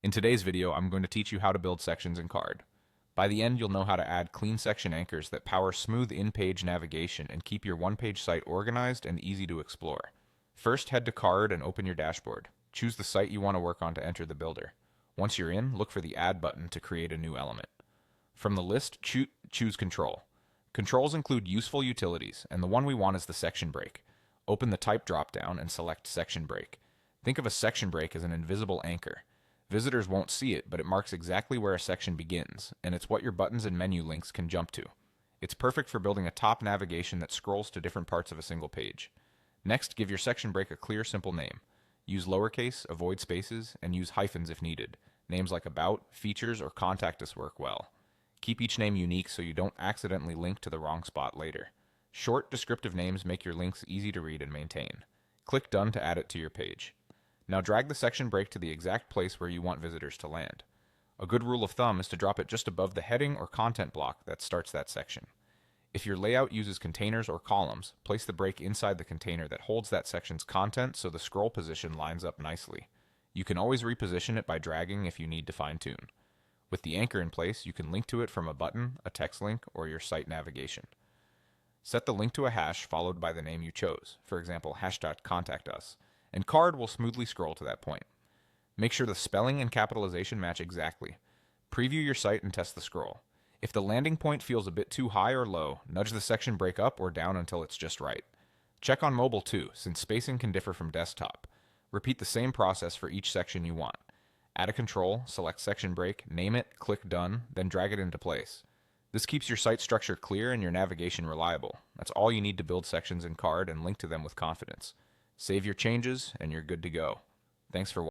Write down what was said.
In today's video, I'm going to teach you how to build sections in Card. By the end, you'll know how to add clean section anchors that power smooth in-page navigation and keep your one-page site organized and easy to explore. First, head to Card and open your dashboard. Choose the site you want to work on to enter the builder. Once you're in, look for the Add button to create a new element. From the list, choose Control. Controls include useful utilities, and the one we want is the section break. Open the Type dropdown and select Section Break. Think of a section break as an invisible anchor. Visitors won't see it, but it marks exactly where a section begins, and it's what your buttons and menu links can jump to. It's perfect for building a top navigation that scrolls to different parts of a single page. Next, give your section break a clear, simple name. Use lowercase, avoid spaces, and use hyphens if needed. Names like About, Features, or Contact Us work well. Keep each name unique so you don't accidentally link to the wrong spot later. Short, descriptive names make your links easy to read and maintain. Click Done to add it to your page. Now drag the section break to the exact place where you want visitors to land. A good rule of thumb is to drop it just above the heading or content block that starts that section. If your layout uses containers or columns, place the break inside the container that holds that section's content so the scroll position lines up nicely. You can always reposition it by dragging if you need to fine-tune. With the anchor in place, you can link to it from a button, a text link, or your site navigation. Set the link to a hash followed by the name you chose, for example, #contactus, and Card will smoothly scroll to that point. Make sure the spelling and capitalization match exactly. Preview your site and test the scroll. If the landing point feels a bit too high or low, nudge the section break up or down until it's just right. Check on mobile too, since spacing can differ from desktop. Repeat the same process for each section you want. Add a control, select section break, name it, click Done, then drag it into place. This keeps your site structure clear and your navigation reliable. That's all you need to build sections in Card and link to them with confidence. Save your changes, and you're good to go. Thanks for watching.